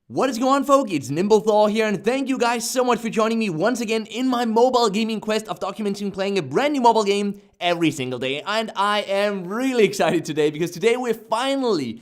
What is going on, folk? It's NimbleThor here, and thank you guys so much for joining me once again in my mobile gaming quest of documenting playing a brand new mobile game every single day. And I am really excited today because today we're finally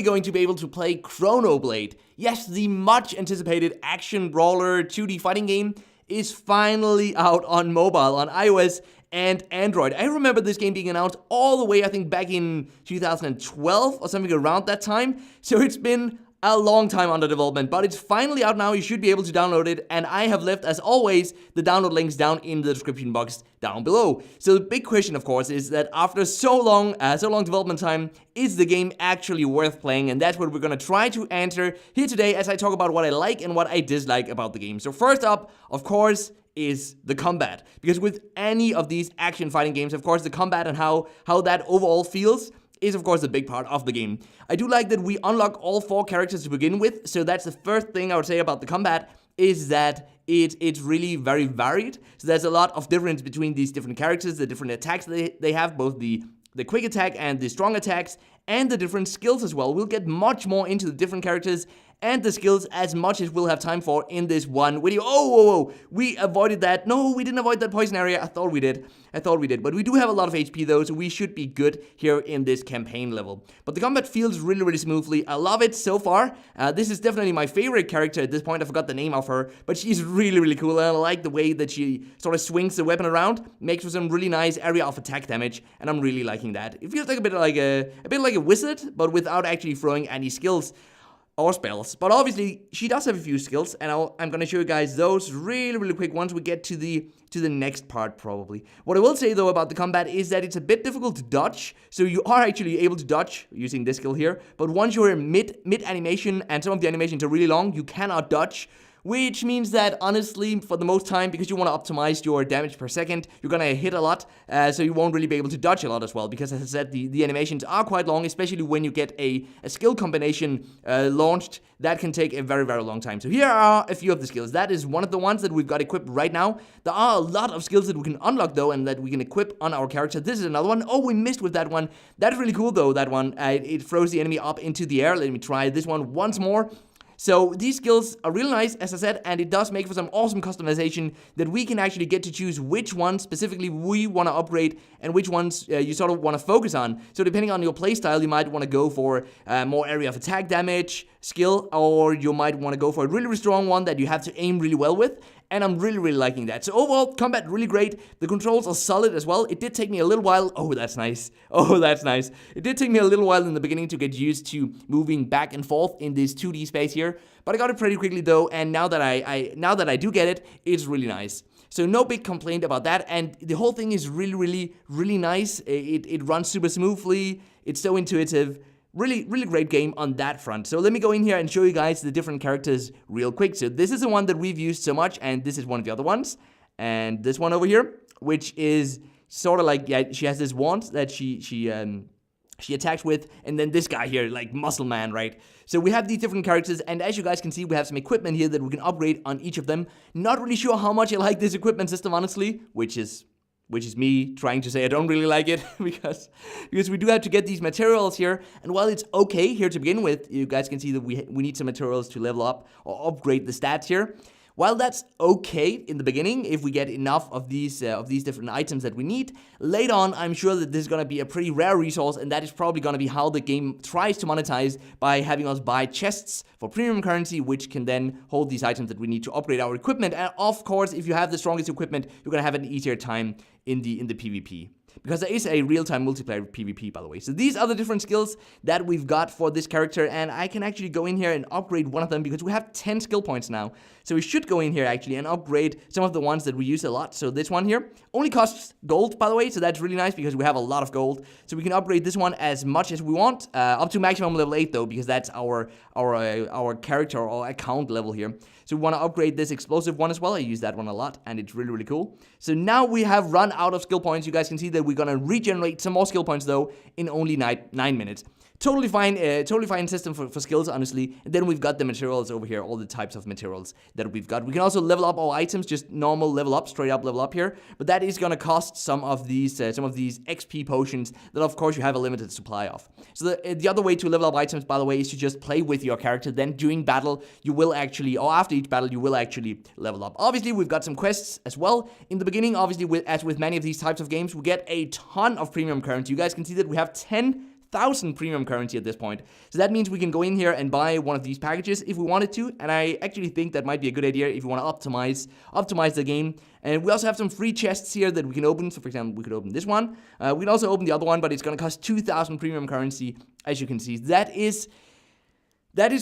going to be able to play ChronoBlade. Yes, the much anticipated action brawler 2D fighting game is finally out on mobile, on iOS and Android. I remember this game being announced all the way, I think, back in 2012 or something around that time. So it's been a long time under development, but it's finally out now. You should be able to download it, and I have left, as always, the download links down in the description box down below. So the big question, of course, is that after so long development time, is the game actually worth playing? And that's what we're gonna try to answer here today as I talk about what I like and what I dislike about the game. So first up, of course, is the combat, because with any of these action fighting games, of course, the combat and how that overall feels is of course a big part of the game. I do like that we unlock all 4 characters to begin with, so that's the first thing I would say about the combat, is that it's really very varied. So there's a lot of difference between these different characters, the different attacks they have, both the quick attack and the strong attacks, and the different skills as well. We'll get much more into the different characters and the skills as much as we'll have time for in this one video. Oh, we avoided that. No, we didn't avoid that poison area. I thought we did. But we do have a lot of HP though, so we should be good here in this campaign level. But the combat feels really, really smoothly. I love it so far. This is definitely my favorite character at this point. I forgot the name of her, but she's really, really cool. And I like the way that she sort of swings the weapon around, makes for some really nice area of attack damage, and I'm really liking that. It feels like a bit like a wizard, but without actually throwing any skills or spells. But obviously she does have a few skills, and I'm gonna show you guys those really, really quick once we get to the next part probably. What I will say though about the combat is that it's a bit difficult to dodge. So you are actually able to dodge using this skill here, but once you're in mid animation and some of the animations are really long, you cannot dodge. Which means that, honestly, for the most time, because you want to optimize your damage per second, you're gonna hit a lot, so you won't really be able to dodge a lot as well, because as I said, the animations are quite long, especially when you get a skill combination launched. That can take a very, very long time. So here are a few of the skills. That is one of the ones that we've got equipped right now. There are a lot of skills that we can unlock, though, and that we can equip on our character. This is another one. Oh, we missed with that one. That's really cool, though, that one. It throws the enemy up into the air. Let me try this one once more. So these skills are really nice, as I said, and it does make for some awesome customization that we can actually get to choose which ones specifically we want to upgrade and which ones you sort of want to focus on. So depending on your playstyle, you might want to go for more area of attack damage skill, or you might want to go for a really, really strong one that you have to aim really well with. And I'm really, really liking that. So overall, combat really great. The controls are solid as well. It did take me a little while. Oh, that's nice. Oh, that's nice. It did take me a little while in the beginning to get used to moving back and forth in this 2D space here. But I got it pretty quickly though. And now that I do get it, it's really nice. So no big complaint about that. And the whole thing is really, really, really nice. It runs super smoothly. It's so intuitive. Really, really great game on that front. So let me go in here and show you guys the different characters real quick. So this is the one that we've used so much, and this is one of the other ones. And this one over here, which is sort of like, yeah, she has this wand that she attacks with, and then this guy here, like Muscle Man, right? So we have these different characters, and as you guys can see, we have some equipment here that we can upgrade on each of them. Not really sure how much I like this equipment system, honestly, which is me trying to say I don't really like it, because we do have to get these materials here. And while it's okay here to begin with, you guys can see that we need some materials to level up or upgrade the stats here. While that's okay in the beginning, if we get enough of these different items that we need, later on, I'm sure that this is going to be a pretty rare resource, and that is probably going to be how the game tries to monetize, by having us buy chests for premium currency, which can then hold these items that we need to upgrade our equipment. And of course, if you have the strongest equipment, you're going to have an easier time in the PvP. Because there is a real-time multiplayer PvP, by the way. So these are the different skills that we've got for this character, and I can actually go in here and upgrade one of them, because we have 10 skill points now. So we should go in here actually and upgrade some of the ones that we use a lot. So this one here only costs gold, by the way, so that's really nice because we have a lot of gold. So we can upgrade this one as much as we want, up to maximum level 8 though, because that's our character or account level here. So we want to upgrade this explosive one as well. I use that one a lot, and it's really, really cool. So now we have run out of skill points. You guys can see that we're going to regenerate some more skill points though in only 9 minutes. Totally fine system for skills, honestly. And then we've got the materials over here, all the types of materials that we've got. We can also level up our items, just normal level up, straight up level up here. But that is gonna cost some of these XP potions that, of course, you have a limited supply of. So the other way to level up items, by the way, is to just play with your character. Then during battle, you will actually, or after each battle, you will actually level up. Obviously, we've got some quests as well. In the beginning, obviously, as with many of these types of games, we get a ton of premium currency. You guys can see that we have 10,000 premium currency at this point. So that means we can go in here and buy one of these packages if we wanted to. And I actually think that might be a good idea if you want to optimize the game. And we also have some free chests here that we can open. So for example, we could open this one. We can also open the other one, but it's going to cost 2,000 premium currency, as you can see. That is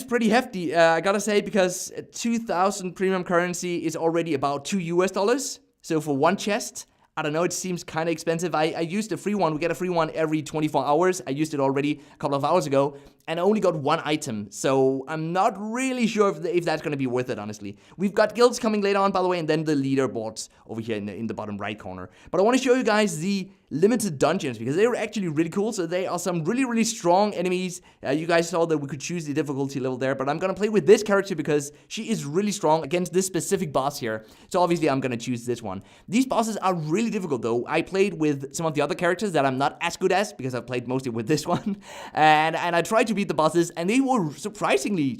pretty hefty, I gotta say, because 2,000 premium currency is already about $2 US. So for one chest, I don't know, it seems kind of expensive. I used a free one. We get a free one every 24 hours. I used it already a couple of hours ago, and I only got one item. So I'm not really sure if that's going to be worth it, honestly. We've got guilds coming later on, by the way, and then the leaderboards over here in the bottom right corner. But I want to show you guys the limited dungeons, because they were actually really cool. So they are some really strong enemies. You guys saw that we could choose the difficulty level there, but I'm going to play with this character because she is really strong against this specific boss here. So obviously I'm going to choose this one. These bosses are really difficult though. I played with some of the other characters that I'm not as good as, because I've played mostly with this one. And I tried to beat the bosses, and they were surprisingly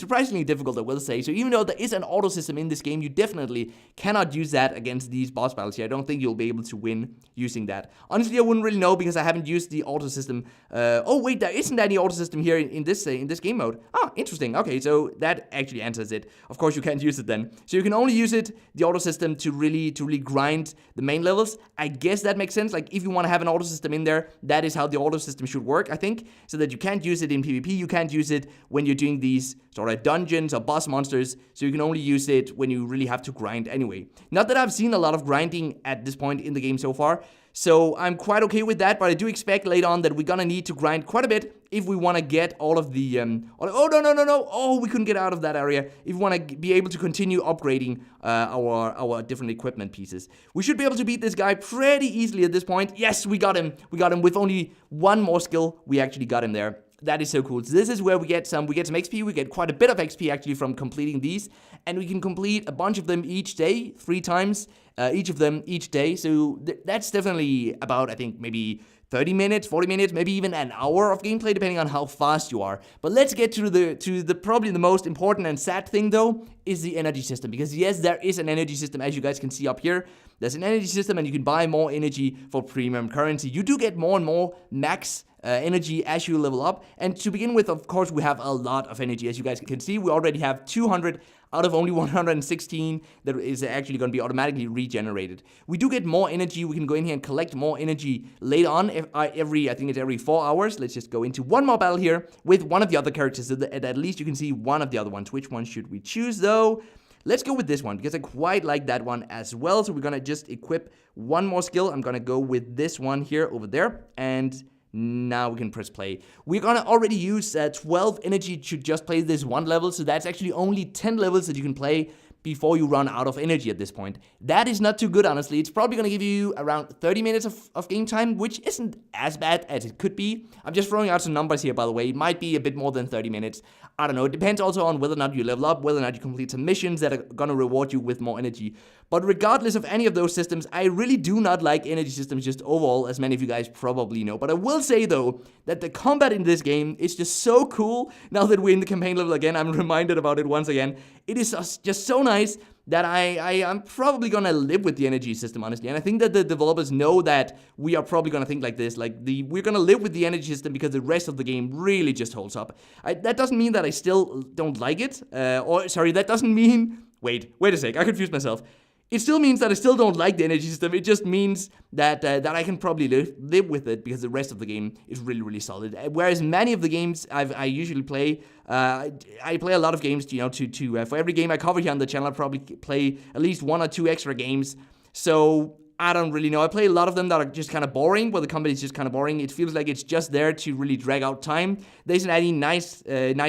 difficult, I will say. So even though there is an auto system in this game, you definitely cannot use that against these boss battles here. I don't think you'll be able to win using that. Honestly, I wouldn't really know, because I haven't used the auto system. Oh wait, there isn't any auto system here in this game mode. Ah, interesting. Okay, so that actually answers it. Of course, you can't use it then. So you can only use it, the auto system, to really grind the main levels. I guess that makes sense. Like, if you want to have an auto system in there, that is how the auto system should work, I think. So that you can't use it in PvP, you can't use it when you're doing these sort of dungeons or boss monsters. So you can only use it when you really have to grind anyway. Not that I've seen a lot of grinding at this point in the game so far, so I'm quite okay with that, but I do expect later on that we're gonna need to grind quite a bit if we want to get all of the, oh, no, oh, we couldn't get out of that area. If we want to be able to continue upgrading our different equipment pieces. We should be able to beat this guy pretty easily at this point. Yes, we got him with only one more skill. We actually got him there. That is so cool. So this is where we get some XP. We get quite a bit of XP actually from completing these, and we can complete a bunch of them each day, 3 times, each of them each day. So that's definitely about, I think, maybe 30 minutes, 40 minutes, maybe even an hour of gameplay, depending on how fast you are. But let's get to the probably the most important and sad thing though, is the energy system. Because yes, there is an energy system, as you guys can see up here. There's an energy system, and you can buy more energy for premium currency. You do get more and more max energy as you level up. And to begin with, of course, we have a lot of energy. As you guys can see, we already have 200 out of only 116 that is actually going to be automatically regenerated. We do get more energy. We can go in here and collect more energy later on. I think it's every 4 hours. Let's just go into one more battle here with one of the other characters, so that at least you can see one of the other ones. Which one should we choose though? Let's go with this one, because I quite like that one as well. So we're going to just equip one more skill. I'm going to go with this one here over there, and now we can press play. We're going to already use 12 energy to just play this one level, so that's actually only 10 levels that you can play before you run out of energy at this point. That is not too good, honestly. It's probably going to give you around 30 minutes of game time, which isn't as bad as it could be. I'm just throwing out some numbers here, by the way. It might be a bit more than 30 minutes. I don't know. It depends also on whether or not you level up, whether or not you complete some missions that are going to reward you with more energy. But regardless of any of those systems, I really do not like energy systems just overall, as many of you guys probably know. But I will say, though, that the combat in this game is just so cool. Now that we're in the campaign level again, I'm reminded about it once again. It is just so nice that I'm probably gonna live with the energy system, honestly. And I think that the developers know that we are probably gonna think like this. We're gonna live with the energy system because the rest of the game really just holds up. That doesn't mean that I still don't like it. That doesn't mean... Wait a sec, I confused myself. It still means that I still don't like the energy system. It just means that I can probably live with it because the rest of the game is really solid. Whereas many of the games I usually play, I play a lot of games, for every game I cover here on the channel, I probably play at least 1 or 2 extra games. So I don't really know. I play a lot of them that are just kind of boring, where the combat is just kind of boring. It feels like it's just there to really drag out time. There isn't any nice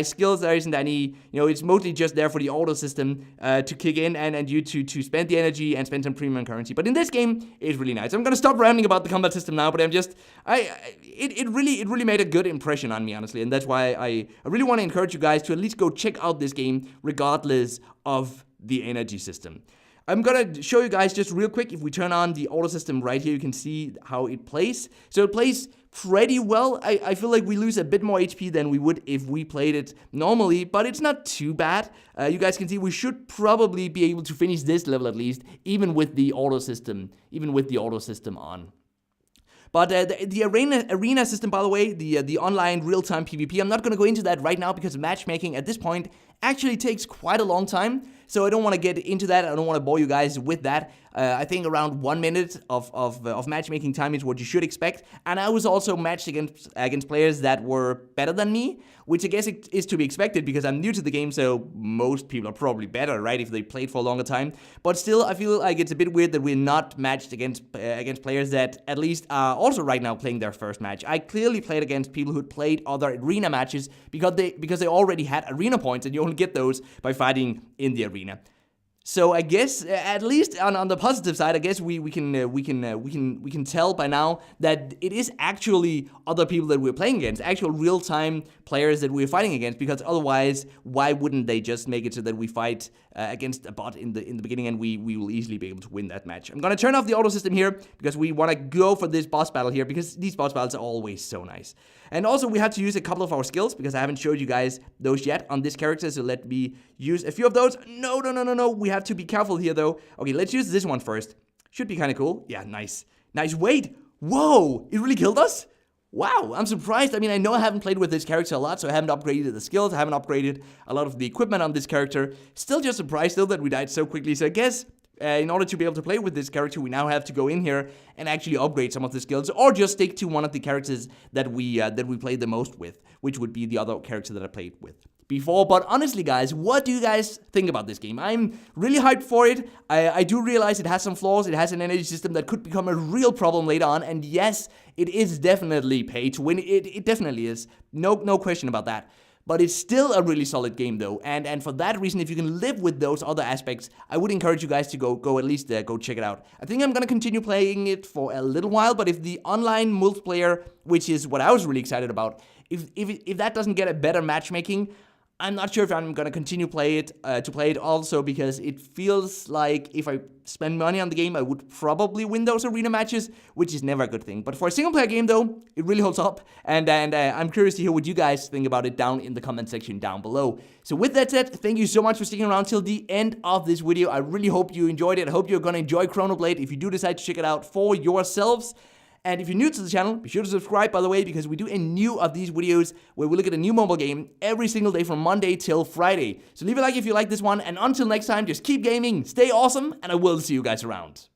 skills. There isn't any, it's mostly just there for the auto system to kick in and you to spend the energy and spend some premium currency. But in this game, it's really nice. I'm gonna stop ranting about the combat system now, but it really made a good impression on me, honestly, and that's why I really want to encourage you guys to at least go check out this game, regardless of the energy system. I'm gonna show you guys just real quick. If we turn on the auto system right here, you can see how it plays. So it plays pretty well. I feel like we lose a bit more HP than we would if we played it normally, but it's not too bad. You guys can see we should probably be able to finish this level at least, even with the auto system on. But the arena system, by the way, the online real-time PvP, I'm not going to go into that right now because matchmaking at this point actually takes quite a long time. So I don't want to get into that. I don't want to bore you guys with that. I think around 1 minute of matchmaking time is what you should expect. And I was also matched against players that were better than me, which I guess is to be expected because I'm new to the game, so most people are probably better, right, if they played for a longer time. But still, I feel like it's a bit weird that we're not matched against players that at least are also right now playing their first match. I clearly played against people who'd played other arena matches because they already had arena points, and you only get those by fighting in the arena. So I guess at least on the positive side, I guess we can tell by now that it is actually other people that we're playing against, actual real-time players that we're fighting against. Because otherwise, why wouldn't they just make it so that we fight against a bot in the beginning and we will easily be able to win that match? I'm gonna turn off the auto system here because we want to go for this boss battle here because these boss battles are always so nice. And also we have to use a couple of our skills because I haven't showed you guys those yet on this character. So let me use a few of those. No. We have to be careful here though. Okay, let's use this one first. Should be kind of cool. Yeah, nice. Wait. Whoa, it really killed us? Wow, I'm surprised. I mean, I know I haven't played with this character a lot, so I haven't upgraded the skills. I haven't upgraded a lot of the equipment on this character. Still just surprised though that we died so quickly. So I guess in order to be able to play with this character, we now have to go in here and actually upgrade some of the skills, or just stick to one of the characters that we played the most with, which would be the other character that I played with before. But honestly, guys, what do you guys think about this game? I'm really hyped for it. I do realize it has some flaws. It has an energy system that could become a real problem later on, and yes, it is definitely pay to win. It definitely is. No question about that. But it's still a really solid game though, and for that reason, if you can live with those other aspects, I would encourage you guys to go at least go check it out. I think I'm gonna continue playing it for a little while, but if the online multiplayer, which is what I was really excited about, if that doesn't get a better matchmaking, I'm not sure if I'm gonna continue to play it also, because it feels like if I spend money on the game, I would probably win those arena matches, which is never a good thing. But for a single player game though, it really holds up, and I'm curious to hear what you guys think about it down in the comment section down below. So with that said, thank you so much for sticking around till the end of this video. I really hope you enjoyed it. I hope you're gonna enjoy ChronoBlade if you do decide to check it out for yourselves. And if you're new to the channel, be sure to subscribe, by the way, because we do a new of these videos where we look at a new mobile game every single day from Monday till Friday. So leave a like if you like this one, and until next time, just keep gaming, stay awesome, and I will see you guys around.